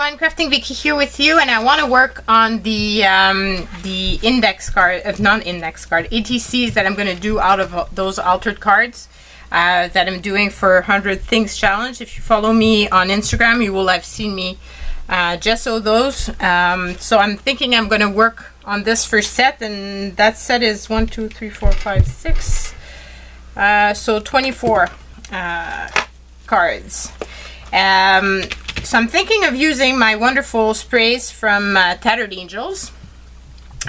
everyone, Crafting Vicky here with you, and I want to work on the index card, non-index card, ATCs that I'm going to do out of those altered cards that I'm doing for 100 Things Challenge. If you follow me on Instagram, you will have seen me gesso those. So I'm thinking I'm going to work on this first set, and that set is 1, 2, 3, 4, 5, 6. So 24 cards. So I'm thinking of using my wonderful sprays from Tattered Angels.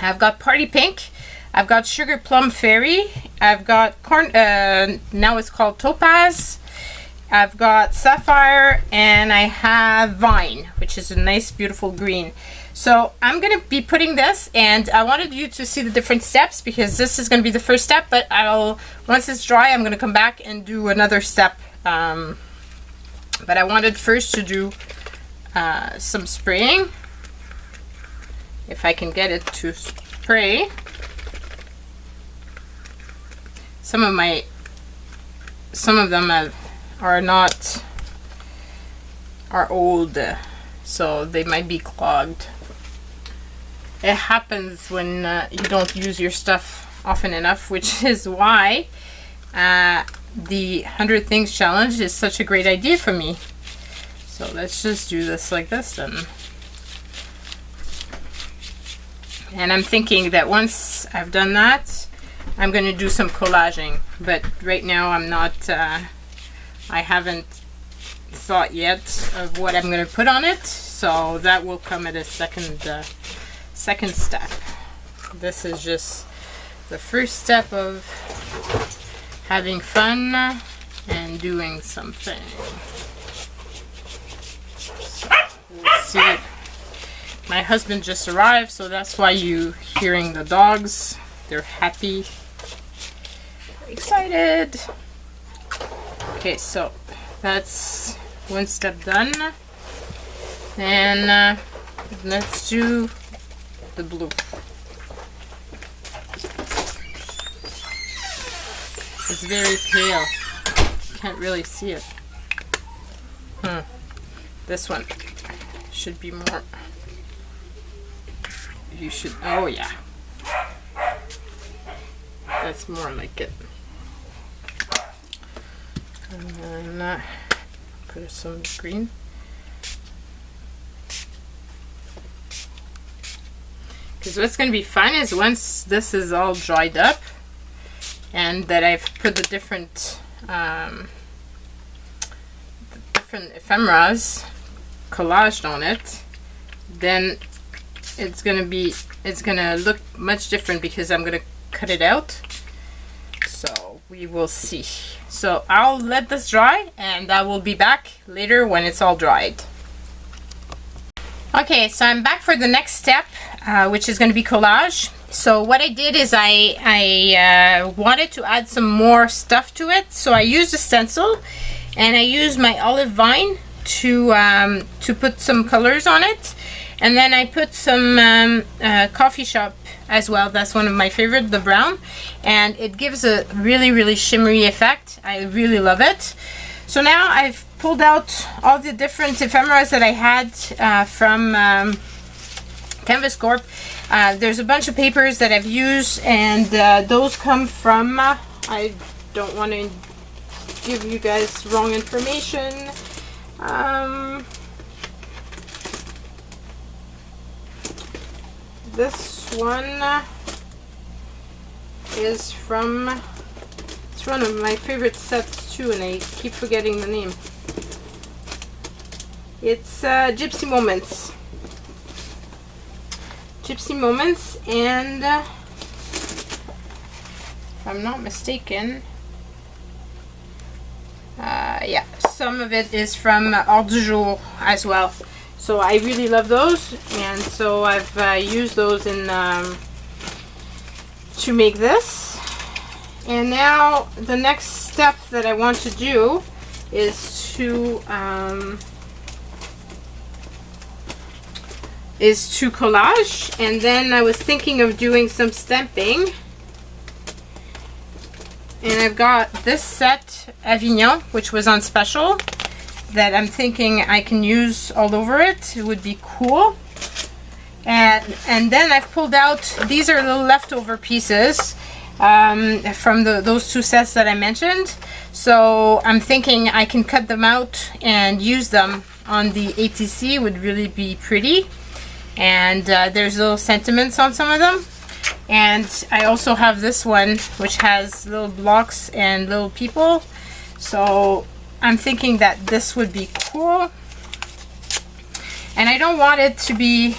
I've got Party Pink, I've got Sugar Plum Fairy, I've got corn, now it's called Topaz, I've got Sapphire, and I have Vine, which is a nice beautiful green. So I'm going to be putting this, and I wanted you to see the different steps because this is going to be the first step, but once it's dry, I'm going to come back and do another step. But I wanted first to do some spraying. If I can get it to spray. Some of them are old, so they might be clogged. It happens when you don't use your stuff often enough, which is why the 100 Things Challenge is such a great idea for me. So let's just do this like this then. And I'm thinking that once I've done that, I'm going to do some collaging. But right now I'm not, I haven't thought yet of what I'm going to put on it. So that will come at a second step. This is just the first step of having fun and doing something. So we'll see. My husband just arrived, so that's why you hearing the dogs. They're happy, excited. Okay, so that's one step done. And let's do the blue. It's very pale. Can't really see it. This one should be more. You should. Oh yeah. That's more like it. And then put some green. Because what's going to be fun is once this is all dried up, and that I've put the different ephemeras collaged on it, then it's gonna look much different because I'm gonna cut it out. So we will see. So I'll let this dry, and I will be back later when it's all dried. Okay, so I'm back for the next step, which is going to be collage. So what I did is I wanted to add some more stuff to it, so I used a stencil, and I used my olive vine to put some colors on it, and then I put some coffee shop as well. That's one of my favorite, the brown, and it gives a really shimmery effect. I really love it. So now I've pulled out all the different ephemeras that I had from Canvas Corp. There's a bunch of papers that I've used, and those come from, I don't want to give you guys wrong information. This one is from, it's one of my favorite sets too, and I keep forgetting the name. It's Gypsy Moments. Gypsy Moments, and if I'm not mistaken, yeah, some of it is from Art du Jour as well. So I really love those, and so I've used those in to make this. And now the next step that I want to do is to collage, and then I was thinking of doing some stamping. And I've got this set Avignon, which was on special. that I'm thinking I can use all over it. It would be cool. And then I've pulled out, these are little leftover pieces from those two sets that I mentioned. So I'm thinking I can cut them out and use them on the ATC. Would really be pretty. And there's little sentiments on some of them. And I also have this one which has little blocks and little people. So I'm thinking that this would be cool. And I don't want it to be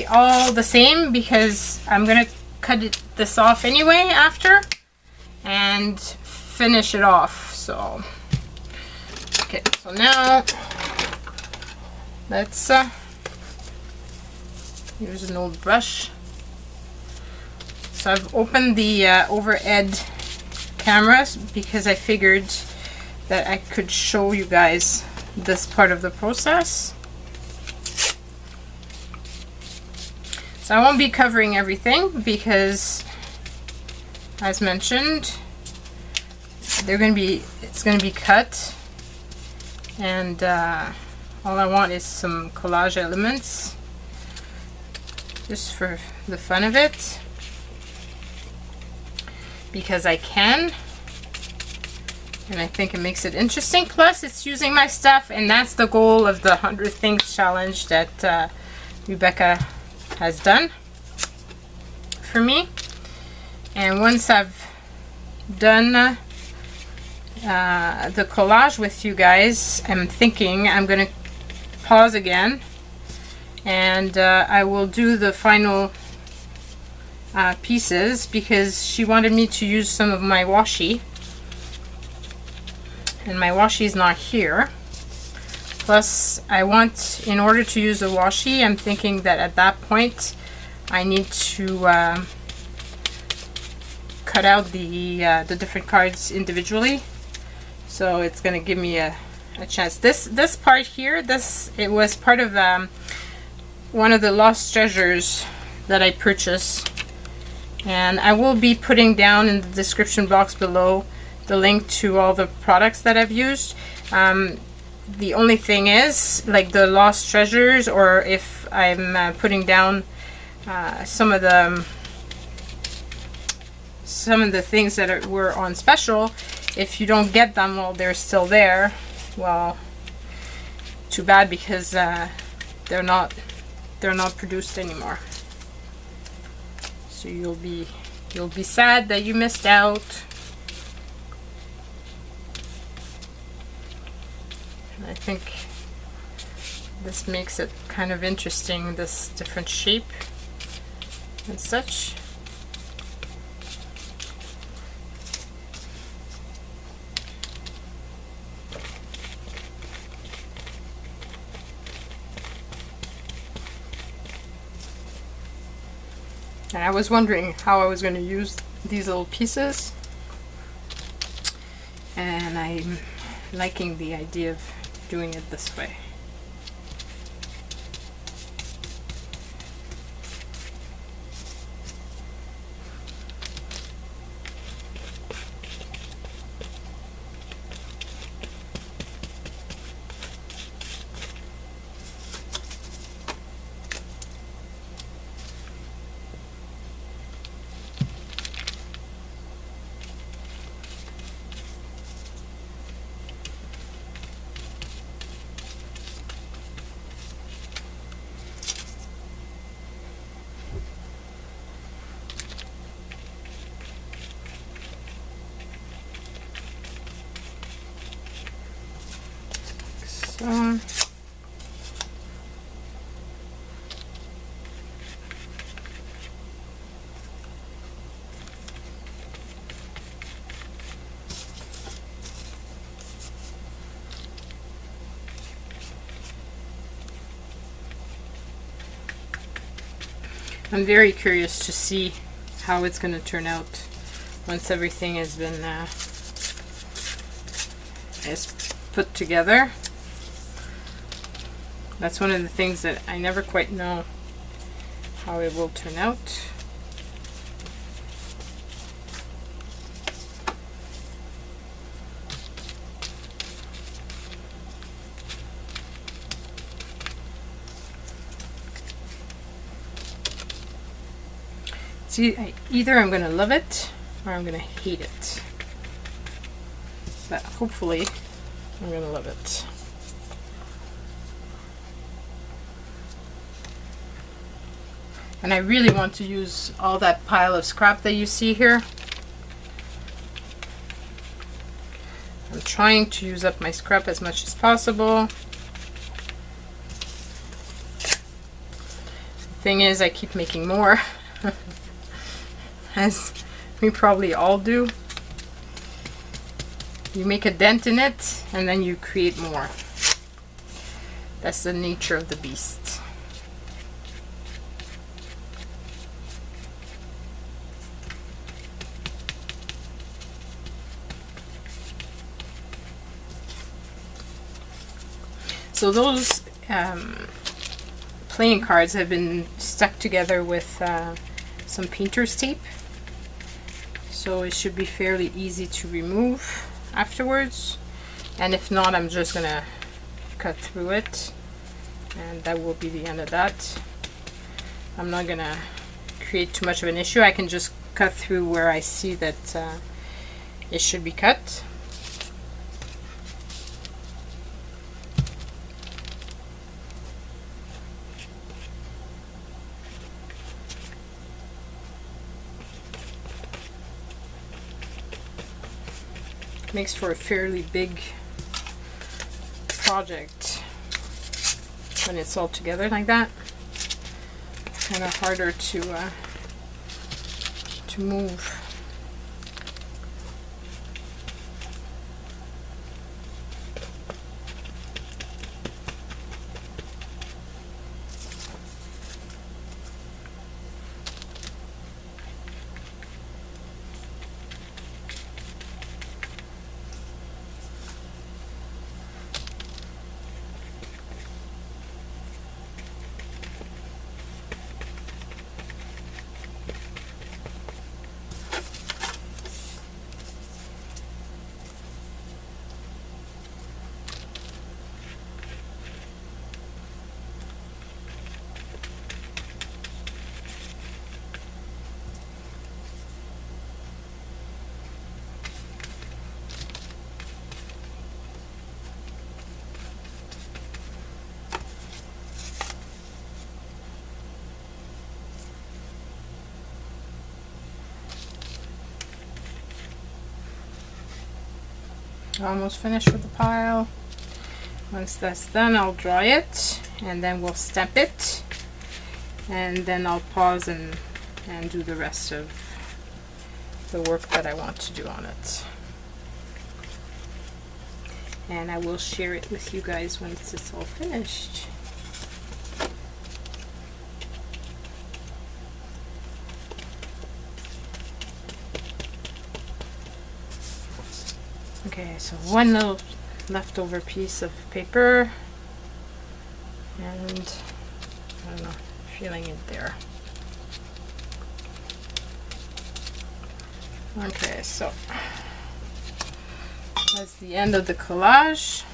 all the same because I'm gonna cut this off anyway after and finish it off. So okay, so now let's use an old brush. So I've opened the overhead cameras because I figured that I could show you guys this part of the process. So I won't be covering everything because, as mentioned, it's going to be cut, and all I want is some collage elements just for the fun of it, because I can, and I think it makes it interesting. Plus it's using my stuff, and that's the goal of the 100 Things Challenge that Rebecca has done for me. And once I've done the collage with you guys, I'm thinking I'm gonna pause again, and I will do the final pieces, because she wanted me to use some of my washi, and my washi is not here. Plus I want, in order to use the washi, I'm thinking that at that point I need to cut out the different cards individually, so it's gonna give me a chance. This part here, it was part of one of the lost treasures that I purchased, and I will be putting down in the description box below the link to all the products that I've used. The only thing is, like the lost treasures, or if I'm putting down some of the things that were on special, if you don't get them while they're still there, well, too bad, because they're not produced anymore. So you'll be sad that you missed out. And I think this makes it kind of interesting, this different shape and such. And I was wondering how I was going to use these little pieces, and I'm liking the idea of doing it this way. I'm very curious to see how it's going to turn out once everything has been is put together. That's one of the things that I never quite know how it will turn out. either I'm gonna love it or I'm gonna hate it. But hopefully I'm gonna love it. And I really want to use all that pile of scrap that you see here. I'm trying to use up my scrap as much as possible. The thing is, I keep making more, as we probably all do. You make a dent in it, and then you create more. That's the nature of the beast. So those playing cards have been stuck together with some painter's tape. So it should be fairly easy to remove afterwards. And if not, I'm just gonna cut through it. And that will be the end of that. I'm not gonna create too much of an issue. I can just cut through where I see that it should be cut. Makes for a fairly big project when it's all together like that. Kind of harder to move. Almost finished with the pile. Once that's done, I'll dry it and then we'll stamp it, and then I'll pause and do the rest of the work that I want to do on it. And I will share it with you guys once it's all finished. Okay, so one little leftover piece of paper, and I don't know, feeling it there. Okay, so that's the end of the collage.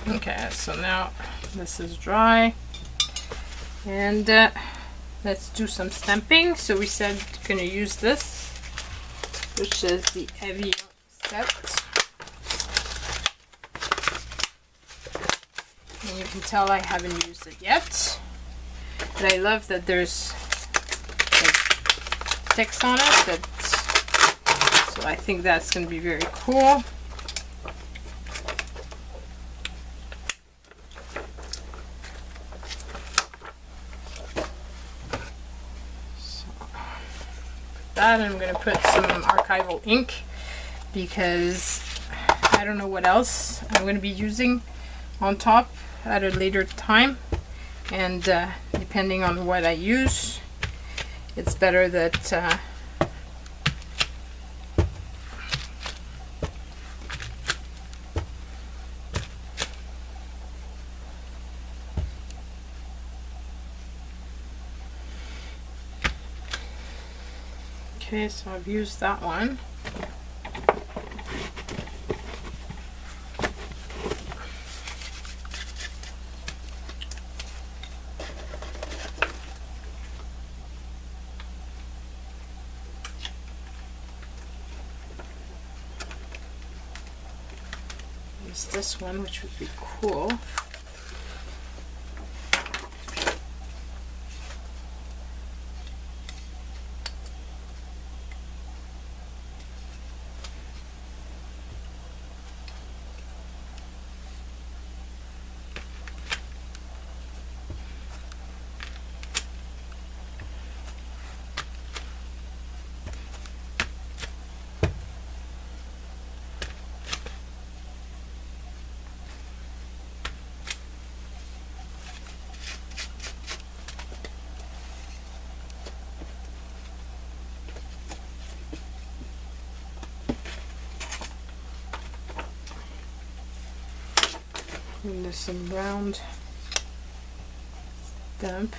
Okay, so now this is dry, and let's do some stamping. So we said we're going to use this, which is the Evian set. And you can tell I haven't used it yet, but I love that there's like text on it. So I think that's going to be very cool. That, and I'm going to put some archival ink because I don't know what else I'm going to be using on top at a later time, and depending on what I use, it's better that okay, so I've used that one. Use this one, which would be cool. And there's some round stamp.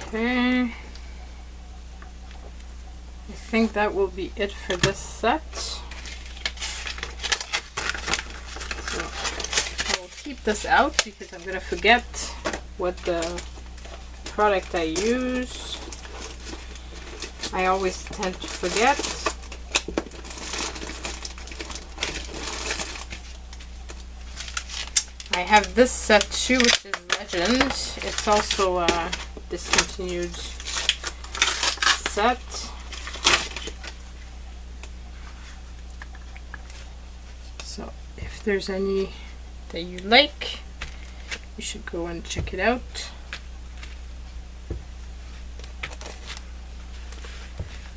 Okay, I think that will be it for this set. So I will keep this out because I'm going to forget what the product I use. I always tend to forget. I have this set too, which is Legend. It's also a discontinued set. So if there's any that you like, you should go and check it out.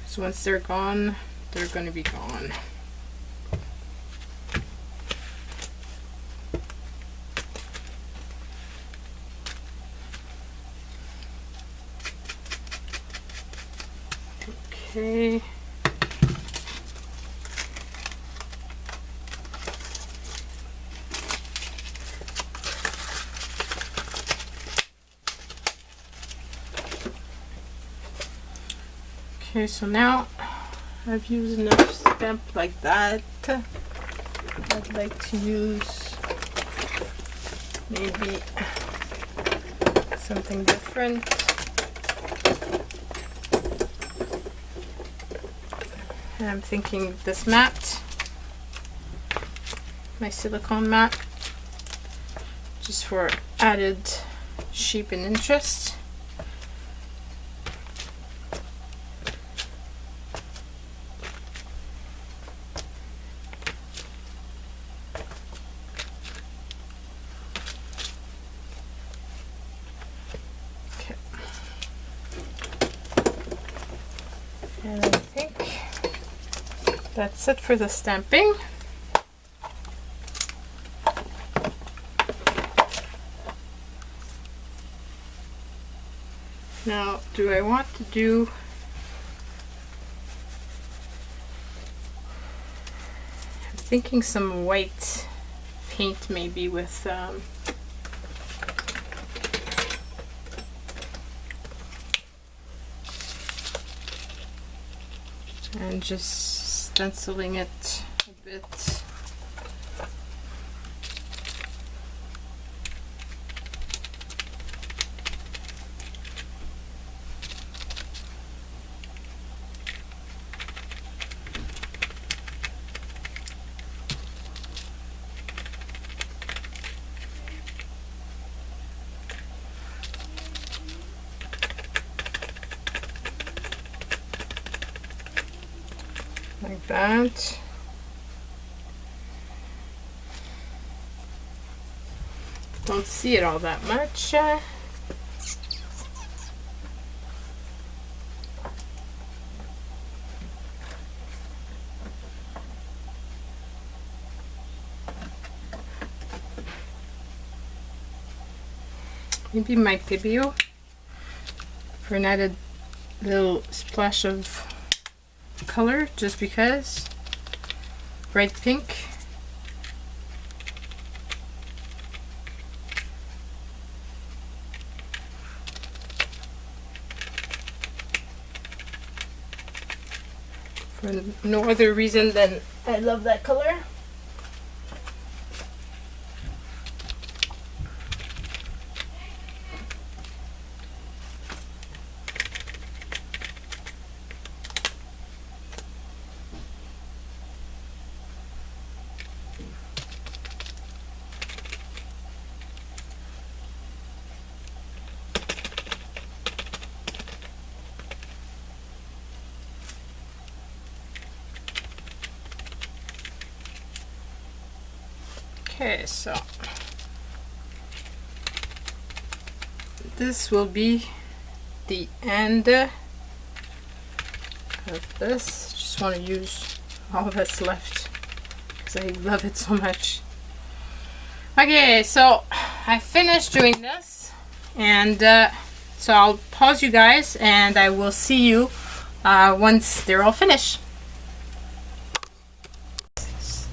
So once they're gone, they're going to be gone. Okay. Okay, so now I've used enough stamp like that. I'd like to use maybe something different. And I'm thinking this mat, my silicone mat, just for added shape and interest. Okay. And I think that's it for the stamping. Now, do I want to do... I'm thinking some white paint maybe with... and just stenciling it a bit. Like that. Don't see it all that much. Maybe my Pitbull for an added little splash of color, just because. Bright pink. For no other reason than I love that color. Okay, so this will be the end of this. Just want to use all that's left because I love it so much. Okay, so I finished doing this, and so I'll pause you guys and I will see you once they're all finished.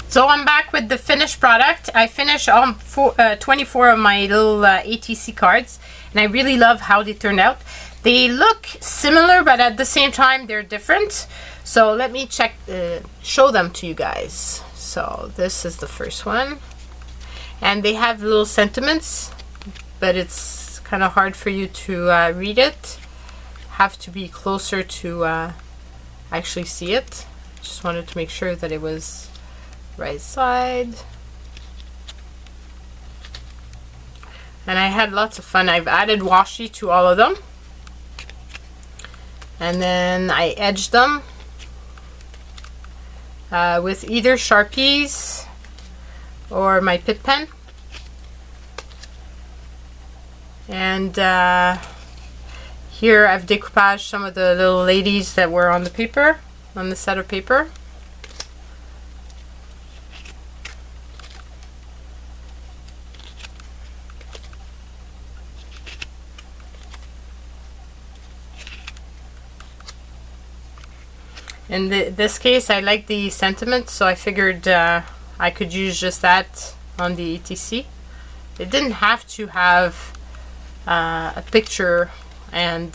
So I'm back with the finished product. I finished 24 of my little ATC cards, and I really love how they turned out. They look similar, but at the same time they're different. So let me show them to you guys. So this is the first one, and they have little sentiments, but it's kind of hard for you to read it. Have to be closer to actually see it. Just wanted to make sure that it was right side. And I had lots of fun. I've added washi to all of them, and then I edged them with either Sharpies or my Pit pen. And here I've decoupaged some of the little ladies that were on the paper, on the set of paper. In this case, I like the sentiment, so I figured I could use just that on the ATC. It didn't have to have a picture, and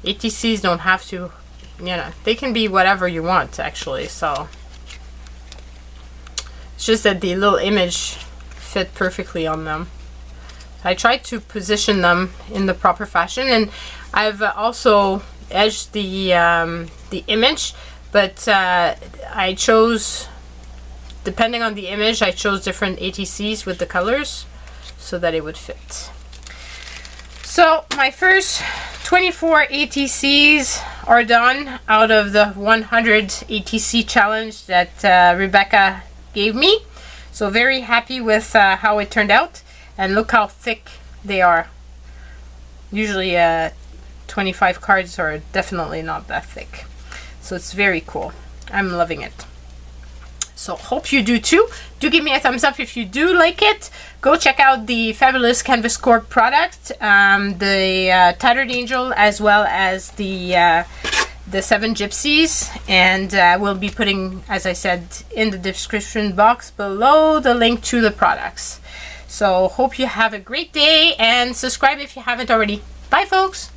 ATCs don't have to, you know, they can be whatever you want actually. So it's just that the little image fit perfectly on them. I tried to position them in the proper fashion, and I've also edged the image, but I chose, depending on the image, I chose different ATCs with the colors so that it would fit. So my first 24 ATCs are done out of the 100 ATC challenge that Rebecca gave me. So very happy with how it turned out, and look how thick they are. Usually 25 cards are definitely not that thick, so it's very cool. I'm loving it. So hope you do too. Do give me a thumbs up if you do like it. Go check out the fabulous canvas cork product, the Tattered Angel, as well as the 7 gypsies, and we'll be putting, as I said, in the description box below the link to the products. So hope you have a great day, and subscribe if you haven't already. Bye folks!